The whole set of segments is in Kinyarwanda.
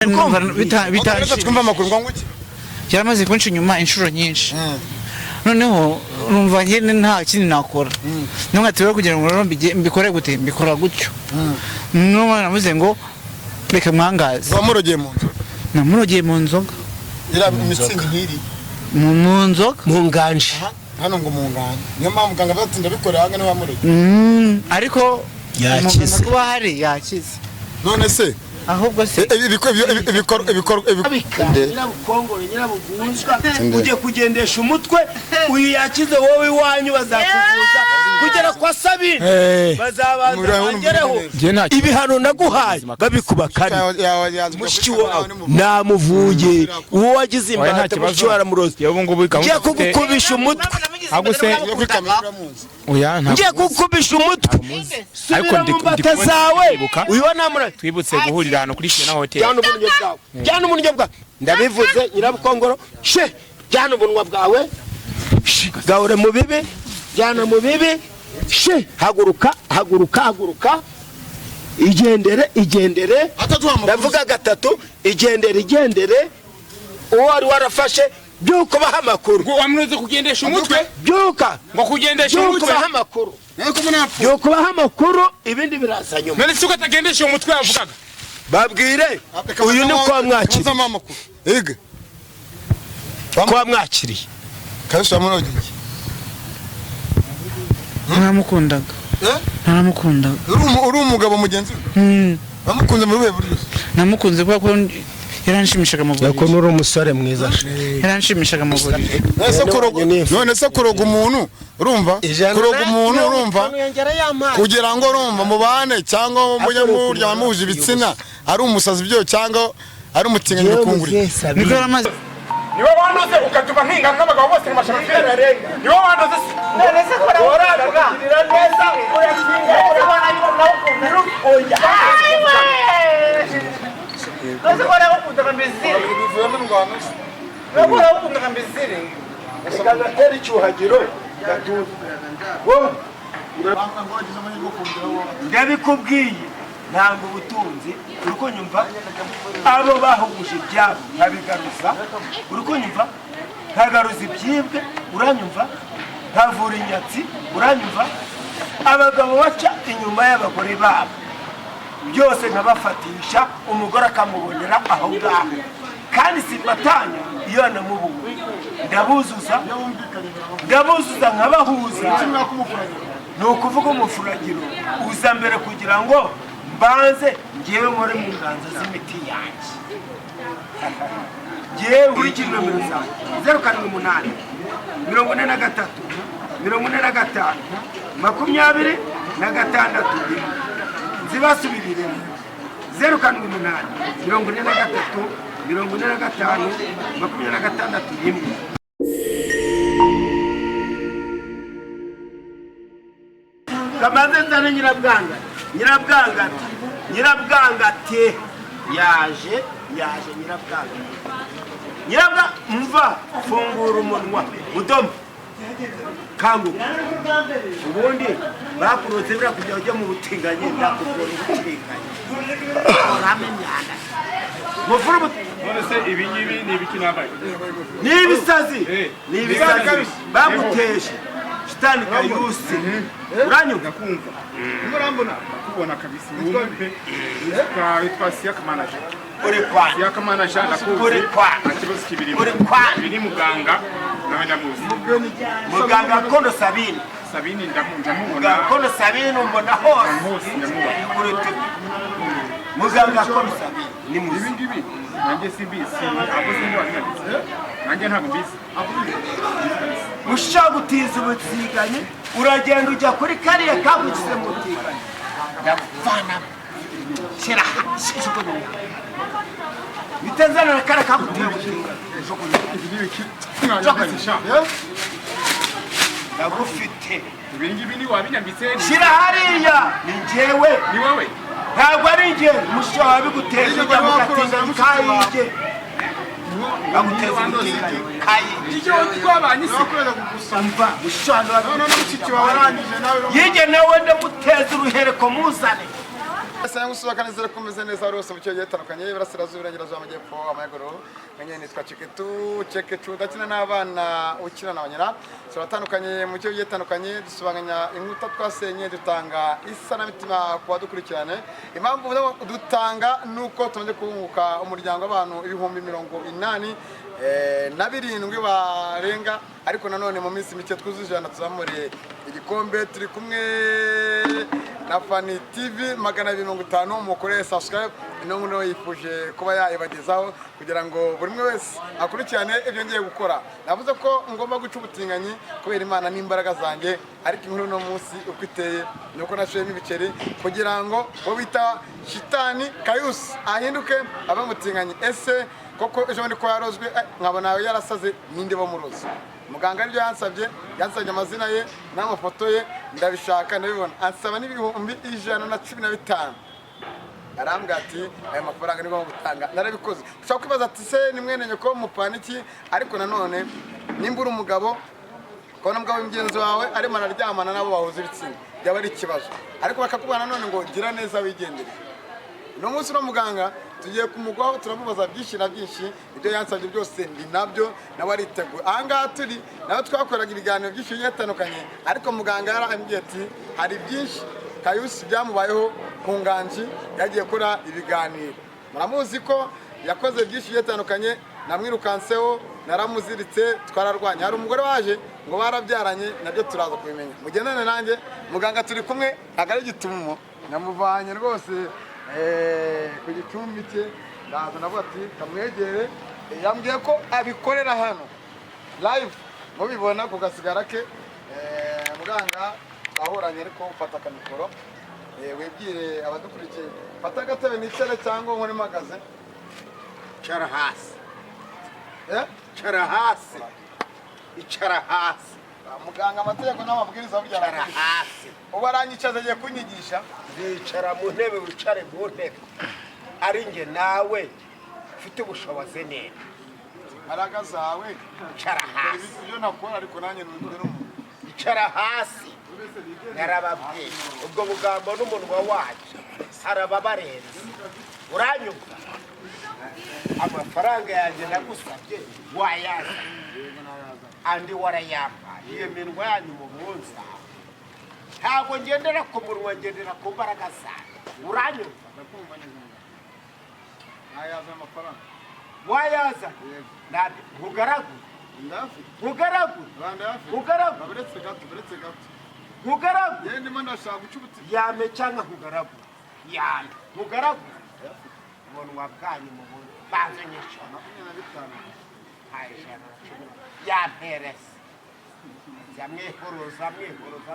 twumva amakuru ngo iki yaramaze kunshi nyuma inshuro nyinshi noneho numva nyene nta kindi nakora nongatira kugira ngo mbikore gute mbikora gutyo no navuze ngo reka mwangaze wamurogeye mu nzoga namurogeye mu nzoga ira imitsingi nkiri mu nzoga mu nganje hano ngo mu nganje niyo mpamvu muganga batinda bikorera hanga ni wamurogeye ariko yakize kuba hari yakize none se ahubwo se ibikoro nyirabukongore nyirabugunzwa uje kugendesha umutwe uyu yakize wowe iwanyu bazakuvuza kugera kwa Sabine bazabangereho ibihano naguhaye babikuba kane mushiki wawe namuvuye uwo wagize imbata mushiki waramuroze ngiye kugukubisha umutwe aguse oya nta ngiye kugukubisha umutwe ariko ndikumbata zawe uyu namura twibutse guhurira hano kuri Shena Hotel jyana umunyo bwawe ndabivuze nyirabukongoro she jyana ubunwa bwawe gaure mu bibi jyana mu bibi she haguruka igendere ndavuga gatatu igendere uwo wari warafashe byuko baha amakuru ngo wamureze kugendesha umutwe byuka ngo kugendesha umutwe baha amakuru byuko baha amakuru ibindi biraza nyuma none suko atagendesha umutwe yavugaga babwire uyu ni kwa mwakiri ege kwa mwakiriye kaje amurogeye naramukundaga uri umugabo mugenzi bamukunze mu ruhe buryo namukunze kuko yaranshimishaga mu buryo yako nuri umusore mwiza yaranshimishaga mu buryo none se kuroga umuntu urumva kuroga umuntu urumva kugira ngo urumva mubane cyangwa mujye murya muje ibitsina ari umusazi byo cyangwa ari umutinganya bikunguri niko yaramaze niwe wandoze ukatuba nkinga nk'abagabo bose mashafira niwe wandoze nese kora oravuga neza urakinga urabona nawo oya nese kora ukunda mbizire bivuye mu ngwano nabura ukunda mbizire ikagatera icyuhagiro gatuza wowe ndabikubwiye ntabwo ubutunzi uruko nyumva abo bahuguje ibyabo nkabigaruza uruko nyumva nkagaruza ibyibwe uranyumva nkavura inyatsi uranyumva abagabo baca inyuma y'abagore babo byose nkabafatisha umugore akamubonera aho ngaho kandi sifatanya iyo namubuwe ndabuzuza nkabahuza ni ukuvuga umufuragiro uza mbere kugira ngo mbanze ngewe muri mu nganzo z'imiti yanjye ngewe nkurikije nomero zanjye 078 43 45 26 zibasubiriremo 078 43 45 26 Kamaze nzane nyirabwanga te yaje nyirabwanga mva fungura umunwa udomo kanguka ubundi bakuroze bira kujya ujya mu butinganye ndakugora ubutinganye uramenyana mufuru none se ibingibi ni ibiki nabaye nibisazi baguteshe shitani kayusi uranyuka kumva murambona kubona kabisa wumve twa Siaka manager uri kwa Siaka manager uri kwa kibazo kibiri uri kwa biri muganga nawe ndamuzi muganga kondo Sabine ndamubona kondo Sabine mbona hose ndamubona muganga kondo Sabine ni muzi ibingibi nanjye simbisi abo sindi wakanise nanjye ntabwo mbisi ushaka gutiza ubutsiganye uragenda ujya kuri kariya kabugize mu butiganye ndavana shira shuko bitenzana na kara kabutiye ndagufite ibingibi ni wabinyambitse shira hariya ni njyewe ni wowe ntabwo ari njye musho wabiguteje ujya mu gatinganye kayije baguteza ubutinganye kayije icyo twabanye se akorera kugusamba mushano none mushiki wawe arangije nawe yige nawe ndamuteza uruhereko muzane Sanga usubakanizera kumeze neza rwose mu cyo gitandukanye Iburasirazuba Iburengerazuba Amajyepfo Amajyaruguru menye nitwa Ceketu dakina n'abana ukina na banyera turatandukanye mu cyo gitandukanye dusubanganya inkuta twasenye dutanga isanamitima kwa dukurikirane impamvu dutanga nuko tumaze kunguka umuryango w'abantu 80 na 7 barenga ariko nanone mu minsi mike twuzuje na tuzamuriye igikombe turi kumwe na Fani TV 250 mukore subscribe inongo yifuje kuba yayibagezaho kugira ngo buri mwe wese akurikirane ibyo ngiye gukora navuze ko ngomba guca ubutinganyi kubera Imana n'imbaraga zanjye ariko inkuru no munsi uko iteye nuko nashemo ibiceri kugira ngo bo bita Shitani Kayus ahinduke aba mutinganyi ese koko ejo ndi ko yarozwe nkabona yarasaze ninde bo murozi muganga aribyo yansabye amazina ye n'amafoto ye ndabishaka ndabibona ansaba n'ibihumbi 115 arambwa ati aya mafaranga nigo gutanga narabikoze ushaka kwibaza ati se ni mwene nyoko mupaniki ariko nanone nimbura umugabo kona mugabo w'ingenzi wawe ari mararyamana nabo bahuza ibitsina byaba ari ikibazo ariko bakakubana none ngo gira neza wigendere no munsi no muganga tugiye kumugwaho turamubaza byinshi na byinshi ibyo yansabye byose ndi nabyo nawe ariteguye ahangaha turi nawe twakoraga ibiganiro byinshi bitandukanye ariko muganga yarambwiye ati hari byinshi Kayusi byamubayeho ku nganji yagiye kora ibiganiro muramuzi ko yakoze byinshi bitandukanye namwirukanseho naramuziritse twararwanya hari umugore waje ngo barabyaranye nabyo turaza kubimenya mugendane nanjye muganga turi kumwe agari gitumo namuvanye rwose ku gicumbi cye ndaza navuga ati kamwegere yambwiye ko abikorera hano live mubibona ku gasigara ke muganga ahoranye ariko ufata akamikoro webwire abadukurikiye fata agatebe nicare cyangwa nkore magaze cara hasi cara hasi icara hasi muganga amategeko n'amabwiriza burya cara hasi ubu aranyicaza agiye kunyigisha zicara mu ntebe wicare mu ntebe ari nge nawe ufite ubushobozi neza imbaraga zawe cara hasi ibyo nakora ariko nanjye n'umuntu icara hasi narababwiye ubwo bugambo n'umunwa wacu arababarenze uranyumva amafaranga yanjye nagusabye wayaza andi warayampa iyo minwa yanyu mu munsi ntabwo ngendera ku munwa ngendera ku mbaraga zawe uranyumva nayaza amafaranga wayaza ntugaragure ntugaragure ndimo ndashaka guca ubuti yame cyangwa ntugaragure yame ntugaragure umunwa bwanyu mu buntu banze nyisho 25 yamperese yamwihuruza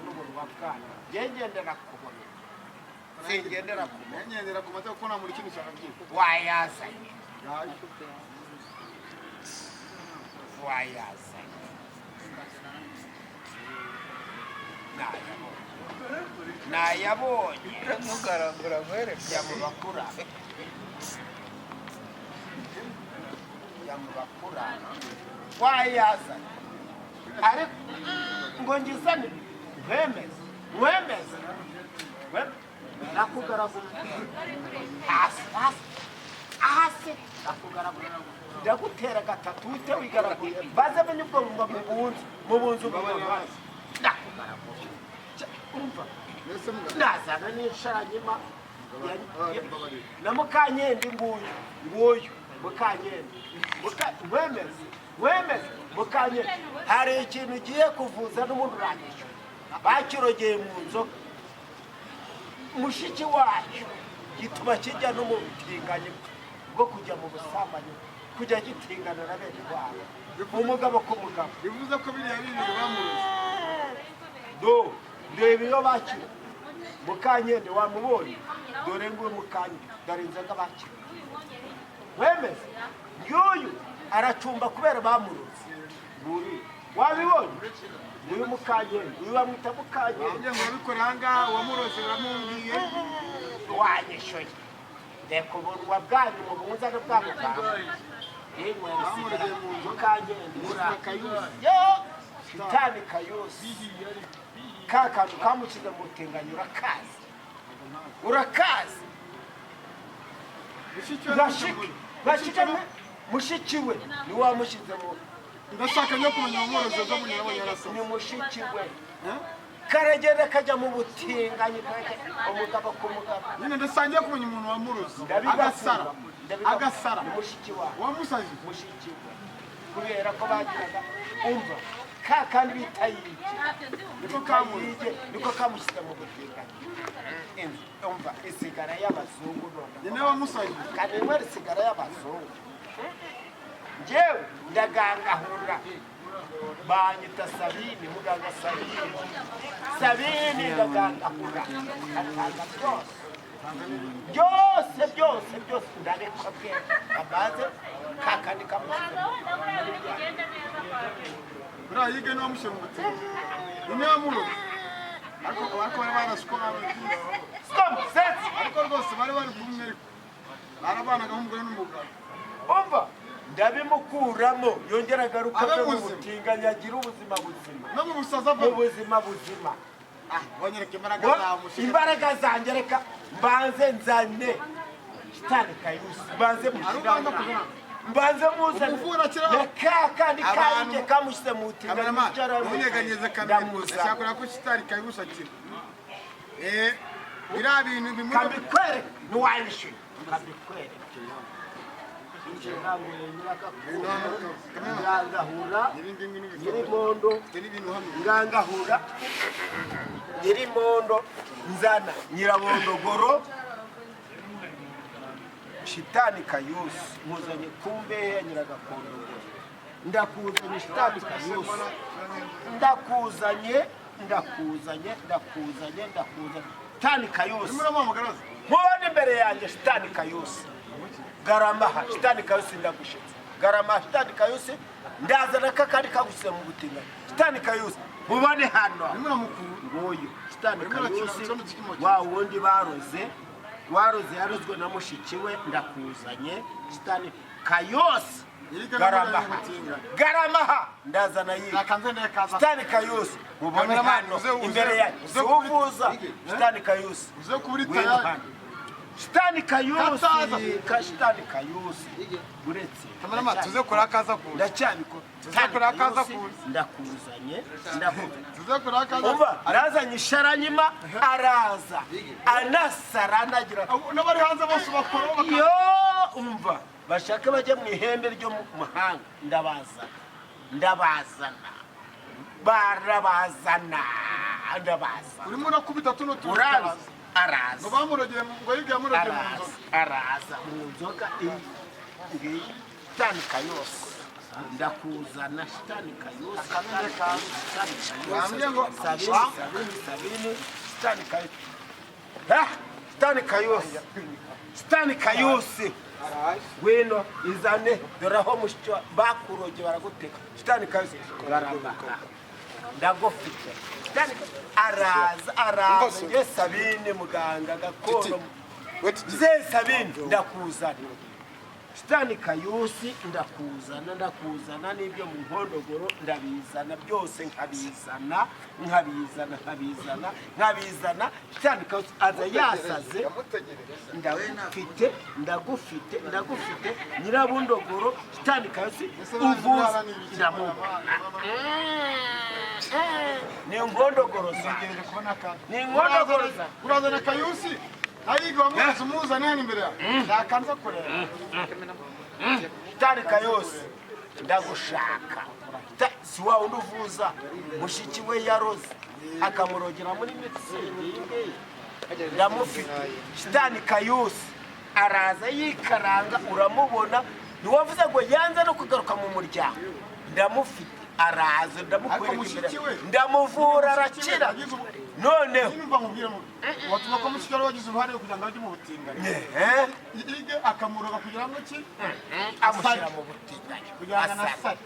n'umunwa bwanyu ngendera ku buntu singendera ku buntu ngendera ku mateka ko nta muri kintu cyane byinshi wayazanye nayabonye ntugaragura nkwereke yamubakura wayazanye ariko ngo ngizane nkwemeze nakugaragura hasi nakugaragura ndagutera gatatu uhite wigaragura baze menye ubwo mu bunzu bw'amazi nakugaragura umva nazana n'inshanyima na Mukanyendi nguyu Mukanyendi wemeze Mukanyendi hari ikintu ugiye kuvuza n'umuntu urangije bakirogeye mu nzoga mushiki wacu gituma kijya no mu butinganyi bwo kujya mu busambanyi kujya gitingana na bene wabo umugabo ku mugabo bivuze ko biriya bintu bamuruze ndeba iyo bakira Mukanyende wamubonye dore ngo Mukanyende dore inzoga bakira wemeze yuyu aracumba kubera bamuruze wabibonye uyu Mukanyende uyu bamwita Mukanyende ngo bikoranga wamuroze uramumbwiye wanyishoye ndeko ubunwa bwanyu mu bunzane bw'amuganga yemwe Mukanyende Shitani Kayusi kakantu kamukiza mu butinganyi urakazi gashika mushiki we ni wamushize mu ndashaka no kumenya umworozi zo munyara abanyarasa ni mushiki we karagenda kajya mu butinganyi umugabo ku mugabo nyine ndasangiye kumenya umuntu wamurozi agasara mushiki wa wamusaje mushiki we kubera ko bagiraga umva kandi bitayije niko kamushyize mu butinganyi umva isigara y'abazungu nyine wamusaje kandi we isigara y'abazungu njyewe ndagangahura banyita Sabini muganga Sabini ndagangahura atanga byose ndabikwa bwe abaze kakandi kamuze bra yige no mushe mu buti nyine wamurozi ariko bari barashiko ariko rwose bari kumwe barabanaga nk'umugore n'umugabo umva ndabimukuramo yongera agaruka mu butinganya agira ubuzima buzima no mu busaza mu buzima buzima wanyereke imbaraga zanjye reka mbanze nzane shitani kayusi mbanze mushyiraho mbanze muzane kandi kayike kamushyize mu butinganya unyeganyeze kaminuza ashakora ko shitani kayusi akira biriya bintu bimwe kabikwereke ntiwayishyuye kabikwereke nyirimondo nzana nyirabondogoro shitani kayusi muzanye kumbehe nyiragakondogoro ndakuzanye shitani kayusi ndakuzanye shitani kayusi mubone imbere yanjye shitani kayusi garamaha shitani kayusi ndagushitse garamaha shitani kayusi ndazana kakandi kagushyize mu butinganya shitani kayusi mubone hano nguyu shitani kayusi wa wundi waroze yarozwe na mushiki we ndakuzanye shitani kayusi garamaha ndazana yiga shitani kayusi mubone hano imbere yanjye uvuza shitani kayusi shitani kayusi shitani kayusi uretse kamerama tuze kurakaza ku ndacyabiko tuze kurakaza ku ndakuzanye tuze kurakaza umva arazanye isharanyima araza anasara anagira n'abari hanze bose bakora yo umva bashaka bajye mu ihembe ryo mu mahanga ndabazana urimo urakubita tuno araza ngo bamurogeye ngo yige amurogeye mu nzoga araza mu nzoga ngiyi shitani kayusi ndakuzana shitani kayusi shitani kayusi wino izane dore aho mushiki bakuroge baraguteka shitani kayusi garamba ndagufite araza nge Sabini muganga gakondo ze Sabini ndakuzana shitani kayusi ndakuzana n'ibyo mu nkondogoro ndabizana byose nkabizana shitani kayusi aza yasaze ndagufite nyirabundogoro shitani kayusi uvuza ndamubona ni nkondogoro ngejeje kubona ka ni nkondogoro urazana kayusi ayiga wamwese umuzane hano imbere yawe ndakanza kureba shitani kayusi ndagushaka si wa wundi uvuza mushiki we yaroze akamurogera muri mitsingi ndamufite shitani kayusi araza yikaranga uramubona ntiwavuze ngo yanze no kugaruka mu muryango ndamufite araza ndamukwereka imbere ndamuvura arakira noneho watuma ko mushiki wari wagize uruhare kugira ngo ajye mu butinganyi yige akamuroga kugira ngo ki amushyira mu butinganyi kugira ngo anasare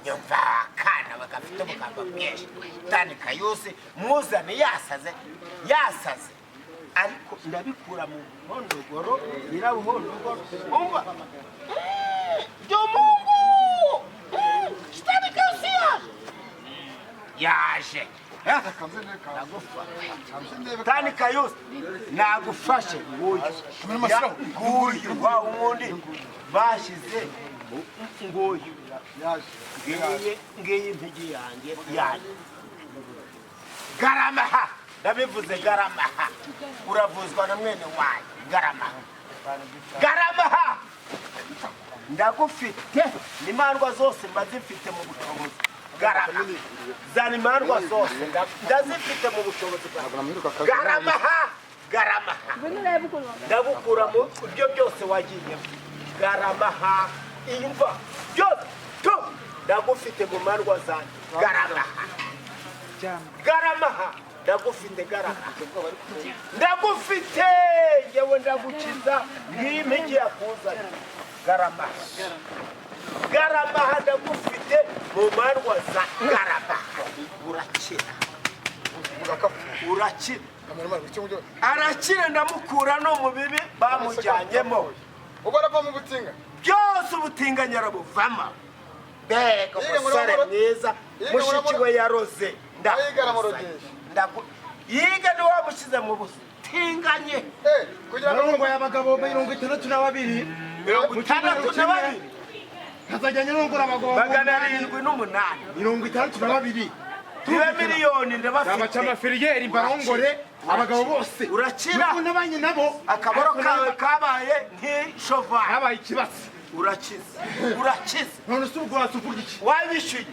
nyumva akana bagafite ubugamba bwinshi shitani kayusi muzane yasaze ariko ndabikura mu nkondogoro nyirabuhondogoro umva Mungu shitani kayusi yaje Tani Kayusa nagufashe nguyu wa umundi bashize nguyu ngiye impigi yanjye Garamaha ndabivuze Garamaha uravuzwa na mwene wayo Garamaha ndagufite nimandwa zose mbazifite mu bushobozi Garama zanimandwa zose ndazifite mu bushobozi Garamaha ndagukura mu byo byose wagiye Garamaha imva byose ndagufite mu mandwa zanjye Garamaha ndagufite ndagufite yewe ndagukiza nk'impigi yakuzanye Garamaha ndagufite mu mandwa za Garamaha urakira arakira ndamukura no mu bibi bamujyanyemo ubu arava mu butinga byose ubutinganya arabuvama mbega umusore mwiza mushiki we yaroze yiga ni wamushyize mu butinganye kugira ngo y'abagabo 62 hazajya nyirongora abagabo 708 Tiwe miliyoni ndabafite abaca amafiriyeri barongore abagabo bose urakira n'abanye nabo akaboro kawe kabaye nk'ishova habaye ikibatsi urakize none se ubwo wasukurya iki wabishyuye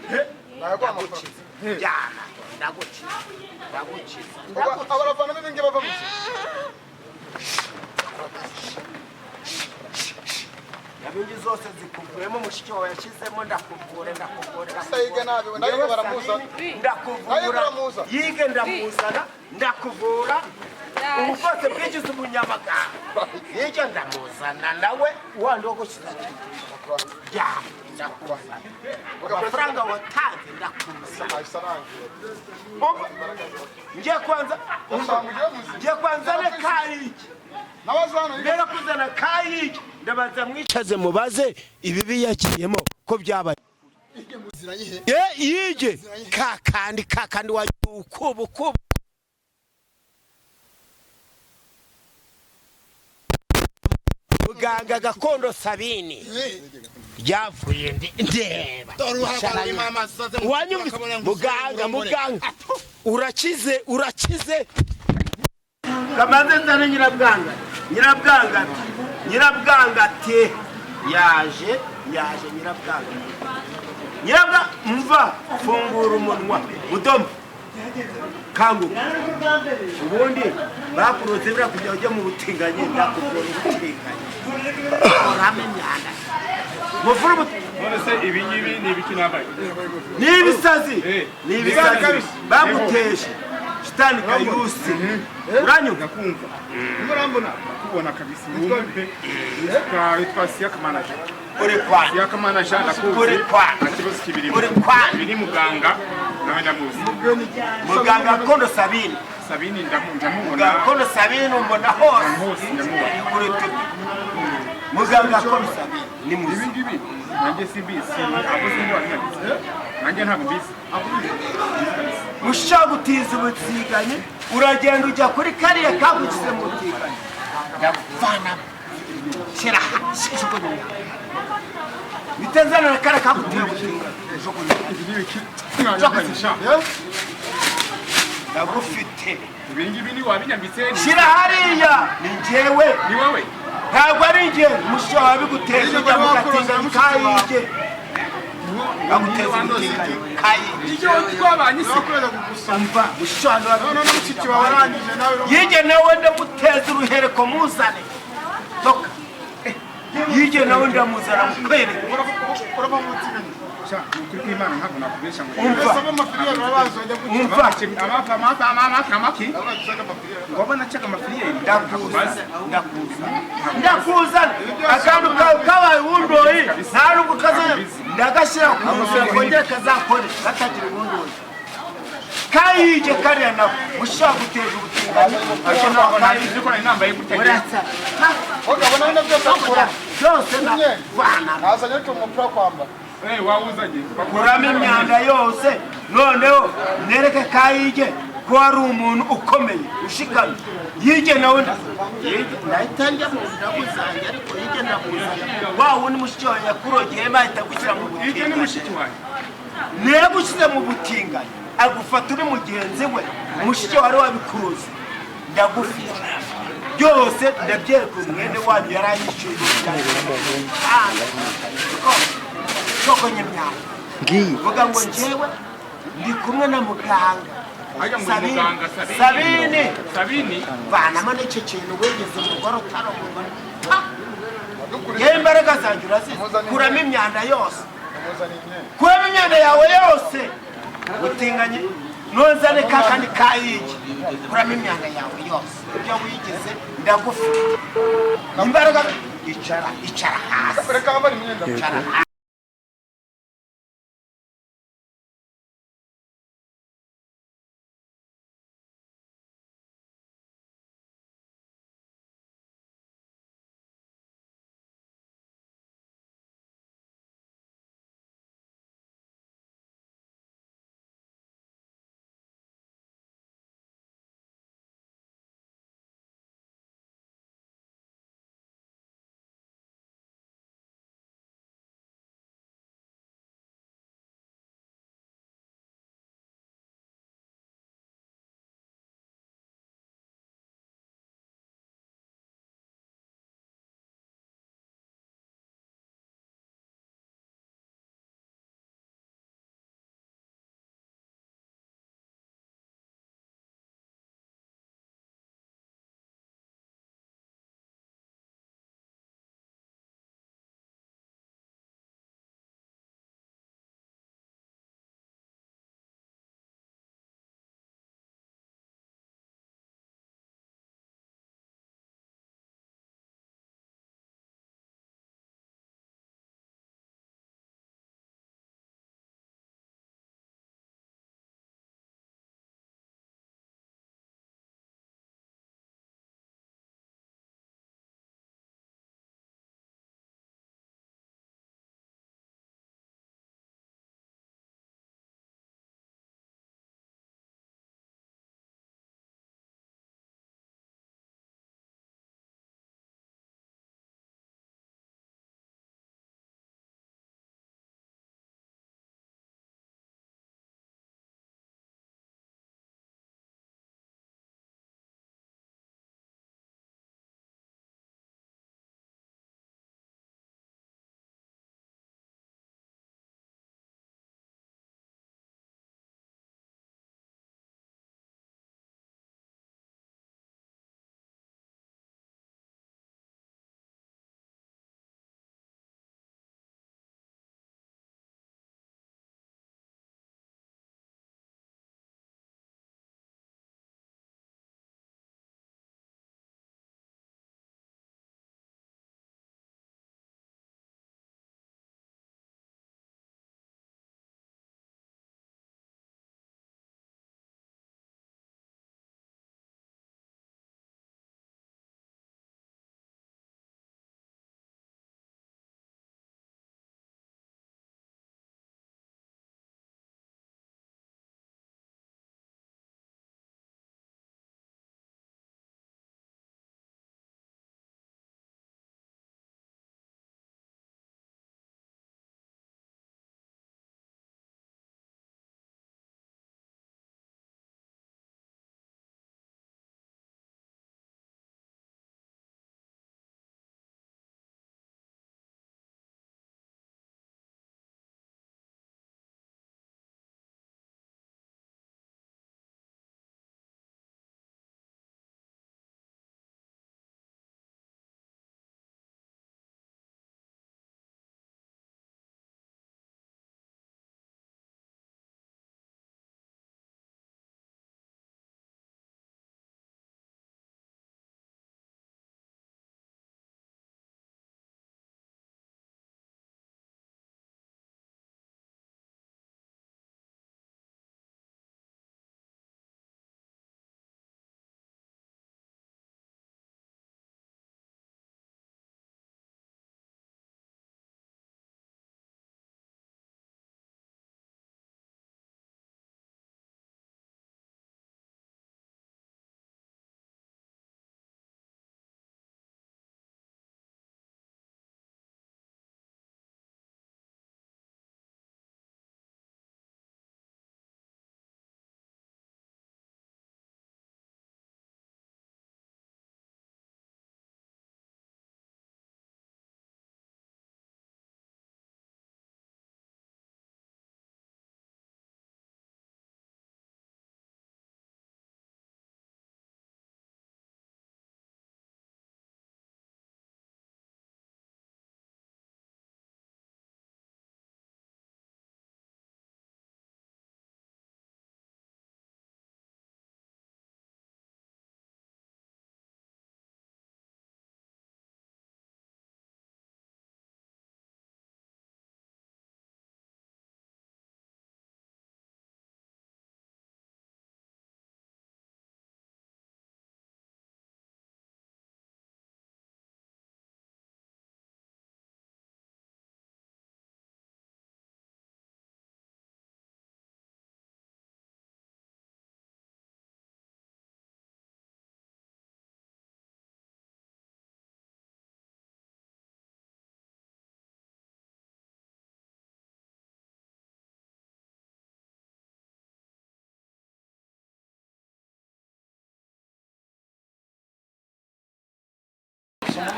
ndagukiza jyana ndagukiza abaravana n'ibingi bava muki yabingi zose zikuvuyemo mushiki wawe yashyizemo ndakuvura sayige nabi nayo baramuza ndakuvura yige ndamuzana ndakuvura ubu bwose bwigize umunyamaganga yige ndamuzana nawe wandi wo gushyiza amafaranga watanze ndakuza ngiye kwanza ne kayiki mbere kuzana kayiki ndabaza mwicaze mubaze ibibi yakiyemo ko byabaye yige kakandi wakubu muganga gakondo Sabini yavuye ndeba muganga urakize kamanze nzane nyirabwanga ati yaje nyirabwanga mva fungura umunwa udomo kanguka ubundi bakuroze bira kujya ujya mu butinganye ndakuvura ubutinganye uramenyana mufuru none se ibingibi ni ibiki nambaye ni ibisazi baguteshe Shitani Kayusi uranyuka kumva murambona kubona kabisa wumve witwa Siaka manager uri kwa Siaka manager uri kwa kibazo kibirimo uri kwa biri muganga nawe ndamuzi muganga kondo Sabini ndamubona kondo Sabini mbona hose uri muganga kondo Sabini ni muzi ibingibi nanjye simbizi abo sindi wanagize nanjye ntabwo mbizi ushaka gutiza ubutiganye uragenda ujya kuri kariya kagukize mu butiganye ndavana kera shukunya bitenzana na kara kakutiye ndagufite ibingibi ni wabinyambitse shira hariya ni njyewe ni wowe ntabwo ari njye mushya wabiguteza ujya mu gatinganye kayige baguteza ubutinganye icyo twabanye se umva gushwana n'umushiki wawe arangije nawe yige nawe ndamuteza uruhereko muzane toka yige nawe ndamuzana mukwereke urava mu butinganye kuri kw'Imana ntabwo nakubesha ngo amaki ngoba nacaga amafiriyeri ndakuzana akantu kabaye wundoyi nta nubwo kazana ndagashyira ku musoro kongera kazakore gatagira wundoyi kayije kariya nawe ushaka guteza ubutinganye byose navana nazanye umupira kwambara kuramo imyanda yose noneho nereke Kayige ko ari umuntu ukomeye ushikamye. Yige nawe ndahita njya mu ndabo zanjye ariko Yige ndakuzana wa wundi mushiki wawe yakurogeye bahita gushyira mu butinganyi. Niyo gushyize mu butinganyi agufata uri mugenzi we mushiki wari wabikuruze ndagufite byose ndabyereka umwene wanyu yaranyishyuye koko nyemyaka vuga ngo njyewe ndi kumwe na muganga Sabini vanamo n'icyo kintu wigeze umugore utaromubona yewe imbaraga zanjye urazizi kuramo imyanda yose kuramo imyanda yawe yose utinganye nozane kakandi Kayige kuramo imyanda yawe yose ibyo wigeze ndagufite imbaraga icara hasi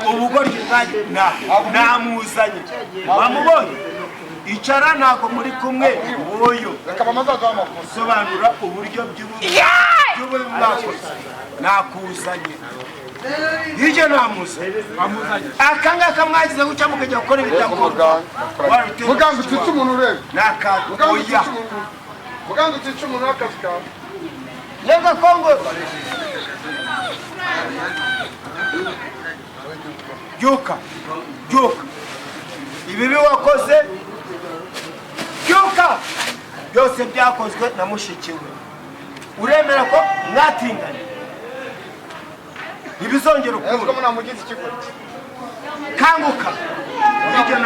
ubugoryi namuzanye wamubonye icara ntabwo muri kumwe woyo sobanura uburyo by'ubumwakoze nakuzanye hirya namuzanye akangaka mwagize guca mukajya gukora ibidakorwa muganga utica umuntu urebe nakatoya muganga utica umuntu w'akazi kawe yega kongo byuka ibibi wakoze byuka byose byakozwe na mushiki we uremera ko mwatinganye ntibizongera ukuri kanguka ibyo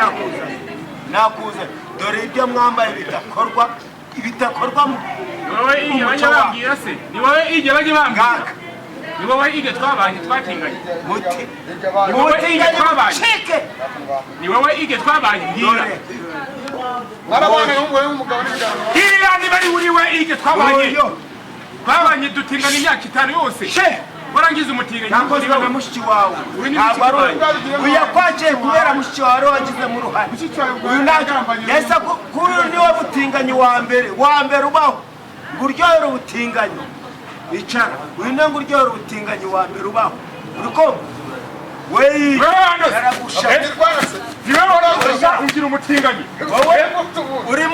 nakuze dore ibyo mwambaye bitakorwa mu umuco wawe ni wowe ijye bajye bambwira ni wowe ijye twabanye twatinganye ni wowe ijye twabanye mbwira hiriya niba ari uriwe ijye twabanye dutingana imyaka 5 yose warangiza umutinganye nakoze na mushiki wawe uyakwaciye kubera mushiki wawe wagize mu ruhare yesa kuyu niwe butinganye wa mbere ubaho nguryohera ubutinganye bicara uyu ntabwo uryohera ubutinganye wa mbere ubaho uriko weyi yaragushaje niwe waranduza ugira umutinganye uri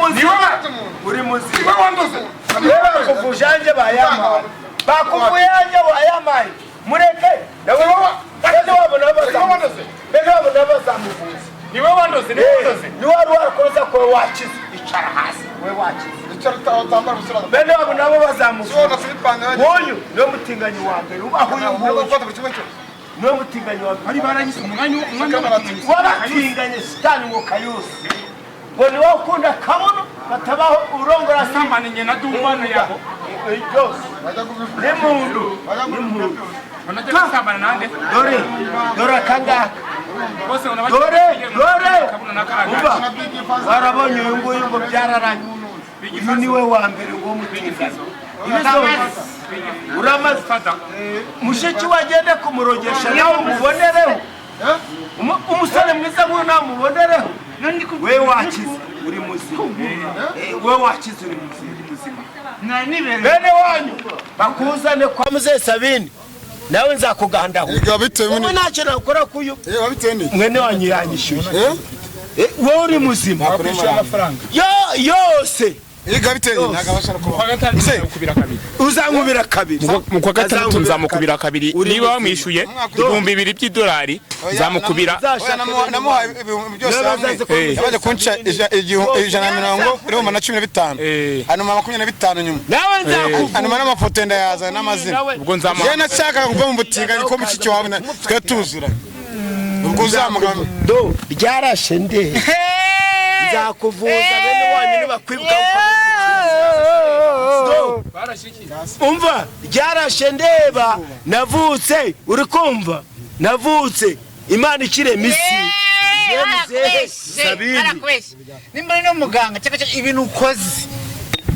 muzima bakuvujanje bayamaye bakuvuyanje bayamaye mureke nawe wabona bazamuvuza niwe wandoze niwe wari warakoza ko wakize icara hasi we wakize bene wabo nabo bazamuvuza woyu niwe mutinganyi wa mbere ubaho niwe mutinganyi wa mbere ari baranyise umwanya wabatinganye sitani ngo kayose ngo niwe ukunda kabuno batabaho urongora sambanye na dumbana yabo byose n'impundu sambana nande dore akangaka dore umva warabonye uyu nguyu ngo byararanye uyu niwe wa mbere ngo mutingane uramaze mushiki wagende kumurogesha nawe umubonereho umusore mwiza nk'uyu namubonereho we wakize uri muzima we wakize uri muzima bene wanyu bakuzane kwa Mzee Sabini nawe nzakugandaho wowe ntacyo nakora kuyu mwene wanyu yanyishyuye wowe uri muzima yose uzankubira kabiri mu kwa gatandatu nzamukubira kabiri niba wamwishuye $2,000 by'idolari nzamukubira namuhaye byose hamwe yabaje kunca 150 rero na 15 hanyuma 25 nyuma nawe nzakuvuga hanyuma n'amafoto ndayaza n'amazina ubwo nzamukubira je nashaka kuva mu butinganye ko mushiki wawe twe tuzira ubwo uzamugame do byarashe nde nzakuvuza bene wanyu nibakwibuka umva byarashe ndeba navutse uri kumva navutse Imana ikirema isi Sabini nimba no muganga cyaka ibintu ukoze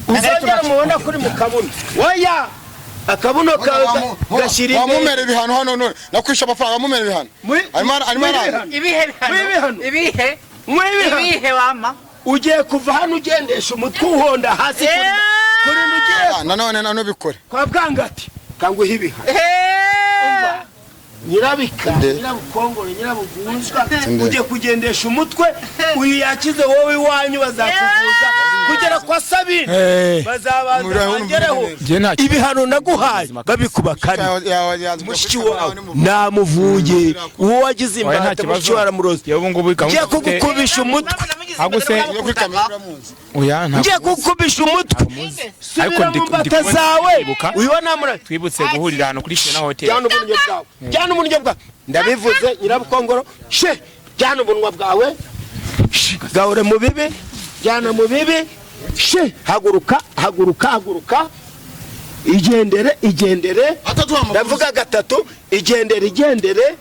uzagera mubona kuri mu kabuno oya akabuno gashira wamumere ibihano hano none nakwisha amafaranga wamumere ibihano ibihe wama ugiye kuva hano ugendesha umutwe uhonda hasi kuri nugiye none bikore kwa bwangati kanguhe ibiha nyirabika nyirabukongore nyirabuguzwa ugiye kugendesha umutwe uyu yakize wowe iwanyu bazakuvuza kugera kwa Sabini bazabangereho ibihano naguhaye babikuba kane mushiki wawe namuvuye uwo wagize imbata mushiki waramuroze ngiye kugukubisha umutwe ngiye kugukubisha umutwe subira mu mbata zawe uyibona twibutse guhurira hano kuri Shena Hotel jyana umunyo bwawe ndabivuze nyirabukongoro jyana ubunwa bwawe gahure mu bibi jyana mu bibi haguruka igendere ndavuga gatatu igendere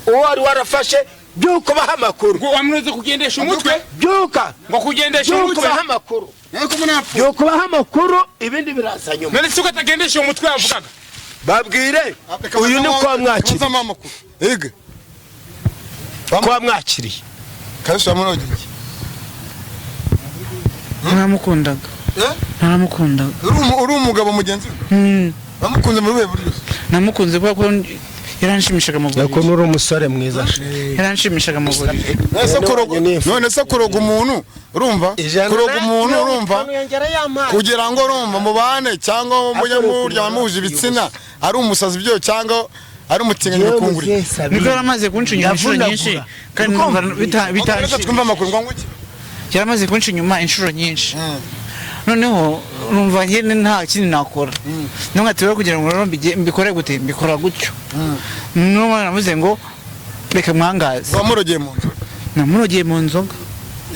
uwo wari warafashe byuko baha amakuru ngo wamureze kugendesha umutwe byuka ngo kugendesha umutwe baha amakuru byuko baha amakuru ibindi biraza nyuma none suko atagendesha umutwe yavugaga babwire uyu ni kwa mwakira kwa mwakiriye Kalisa wamurogeye naramukundaga naramukundaga uri umugabo mugenzi we bamukunze mu ruhe buryo namukunze kuko yaranshimishaga mu buriri yako nuri umusore mwiza yaranshimishaga mu buriri none se kuroga umuntu urumva kuroga umuntu urumva kugira ngo urumva mubane cyangwa mujye murya muhuje ibitsina ari umusazi byo cyangwa ari umutinganyi mukunguri niko yaramaze kunca inyuma inshuro nyinshi kandi twumva amakuru ngo iki yaramaze kunca inyuma inshuro nyinshi noneho urumva nyine nta kindi nakora ntumwatire kugira ngo rero mbikore gute mbikora gutyo n'umwana navuze ngo reka mwangaze wamurogeye mu nzu namurogeye mu nzoga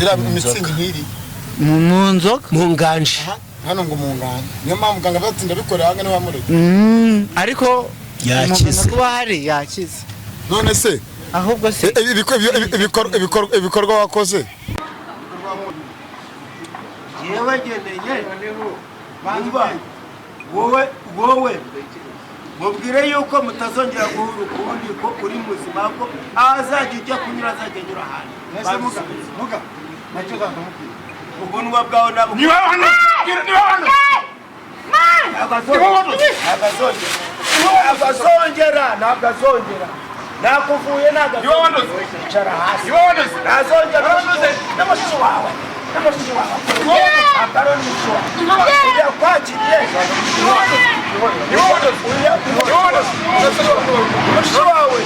ira imitsingi nk'iri mu nzoga mu nganje hano ngo mu nganje niyo mpamvu muganga abatsinda bikorera hanga niwe wamurogeye ariko yakize kuba hari yakize none se ahubwo se ibikorwa wakoze yewe geneye bamba wowe mubwire yuko mutazongera guhura ukundi ko uri muzima ko azajya ujya kunyura azajya anyura ahantu muga nacyo zanamubwira ubunwa bwawe nabwo niba hano ntabwo azongera nakuvuye icara hasi ntazongera n'amashusho wawe akaroni ujya kwakiriye amashusho wawe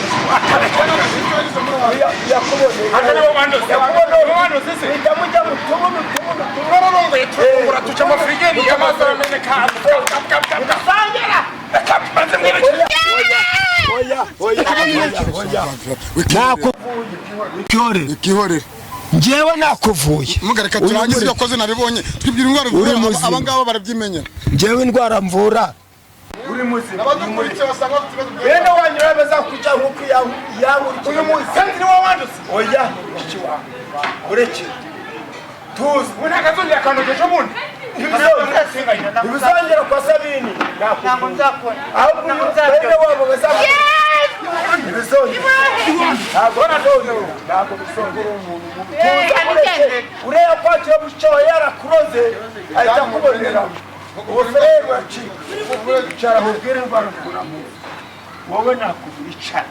uhita mujya mu tubuno tuca amafirigeri y'amazi arameneka ikihorere njyewe nakuvuye mugareka turangize ibyo wakoze nabibonye twibwira indwara uvura aba ngaba barabyimenya njyewe indwara mvura uri muzima abadukurikiye basanga bafite ibibazo bene wanyura bazakujya nk'uko yawurikiye uyu munsi kandi ni wowe wandutse oya iki wawe ureke tuzi ubu nta kazongera akandogesha ubundi ntibizongera kwa Sabini ntabwo nzakora ahubwo bene wabo bazakujya ntibizongera ntabwo bizongera ureba ko akira mucyo yarakuroze ahita akubonera ubuferero wacika icara mubwire indwara ukunamo wowe nakubicara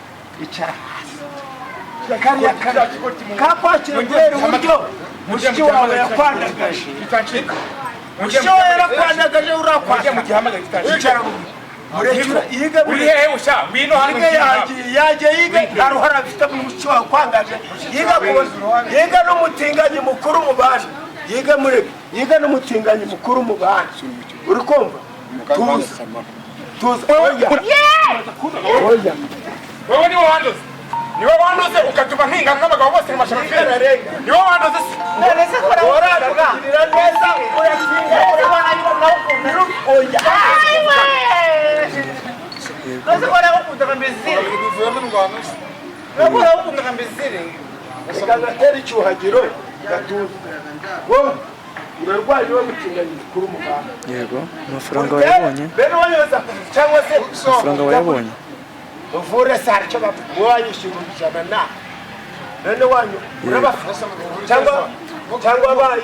icara hasi kariya kakwakira guhera uburyo mushiki wawe yakwandagaje mushiki wawe yarakwandagaje urakwandagaje icara uri hehe usha ngwino hano yagiye yiga nta ruhare afite mu mushiki wawe kwangaje yiga n'umutinganyi mukuru mu bandi yiga n'umutinganyi mukuru mu bandi uri kumva tuza wowe niwe wanduze niwe wanduze ukatuma mpinga nk'abagabo bose mu mashamaferi niwe wanduze nese kora uragirira neza uratinga nese kora ukunda kambizire bivuyemo indwara nakora ukunda kambizire kagatera icyuhagiro gatuza wowe urarwaye wowe mutinganyi mukuru mu bandi yego amafaranga wayabonye bene wanyoza cyangwa se amafaranga wayabonye uvure sare cyo wanyishyura ijana na bene wanyu urabafasha cyangwa abaye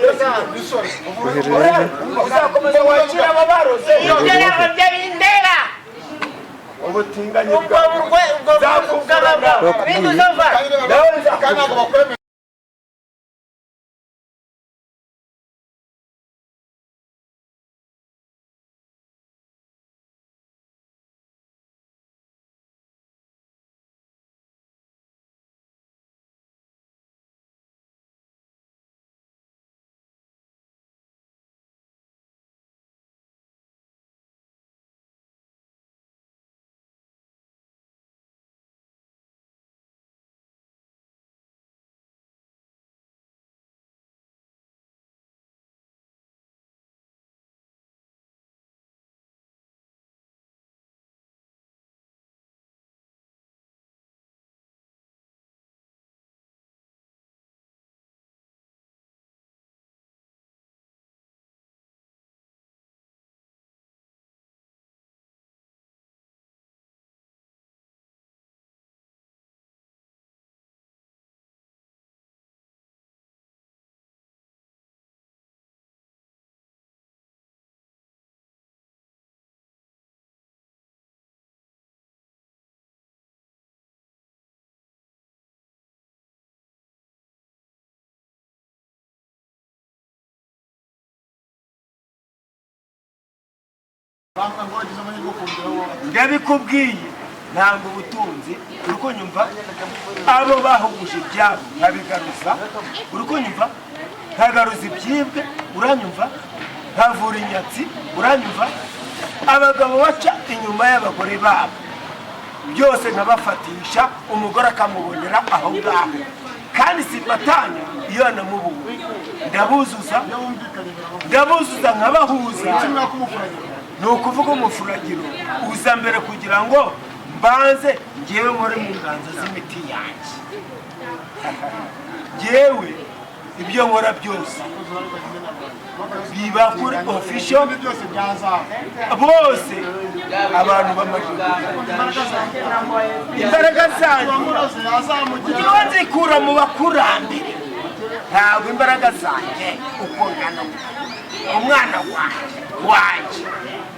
uzakomeza wakira aba baroze ubutinganyi bwawe ndabikubwiye ntabwo ubutunzi uri kunyumva abo bahuguje ibyabo nkabigaruza uri kunyumva nkagaruza ibyibwe uranyumva nkavura inyatsi uranyumva abagabo baca inyuma y'abagore babo byose nkabafatisha umugore akamubonera aho ngaho kandi simbatanya iyo namubuwe ndabuzuza nkabahuza ni ukuvuga umufuragiro uza mbere kugira ngo mbanze ngewe nkore mu nganzo z'imiti yanjye ngewe ibyo nkora byose biba kuri official bose abantu bamaze imbaraga zanjye ngewe nzikura mu bakurambere ntabwo imbaraga zanjye uko ngana umwana wanjye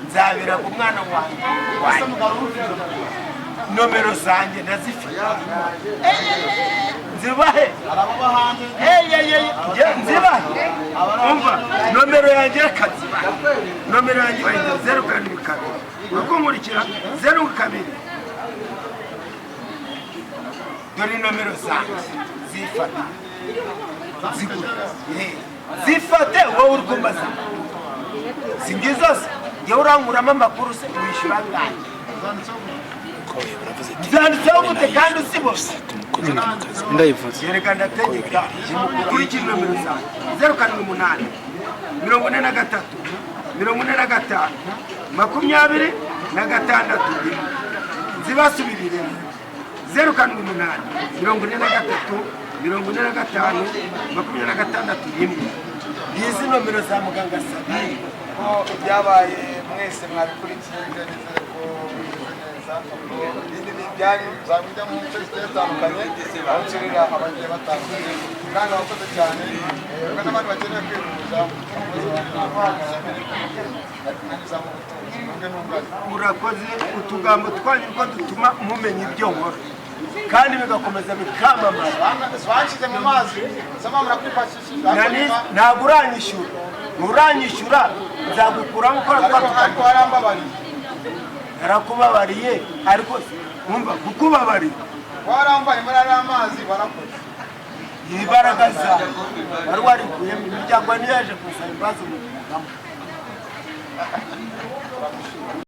nzabira ku mwana wanjye nomero zanjye ndazifite nzibahe nzibahe umva nomero yanjye kazibahe nomero yanjye bayita 072 urukumurikira 02 dore nomero zanjye zifate wowe uri kumbaza singizo se yewe urankuramo amakuru se wishyura ngahe byanditseho gute kandi usibose ndayivuze yerekana ndategeka ukurikira nomero zanjye 078 43 45 26 zibasubirire 078 43 45 26 izi nomero za muganga Sabine ko ibyabaye mwese mwabikurikiye nizere ko neza ibindi bijyanye zamujya mu nce zitandukanye aho kirira abagiye batandukanye kandi abakoze cyane ubwo n'abandi bakeneye kwivuza urakoze utugambo twanyu ko dutuma mumenya ibyo nkora kandi bigakomeza bikamamaza bashyize mu mazi sama murakwifashisha ntabwo uranyishyura nzagukuramo ukora ariko warambabariye narakubabariye ariko wumva kukubabariye warambaye muri ari amazi barakoze imbaraga zawe wari warikuyemo imiryango niyo yaje kusaba ibibazo mu kugamo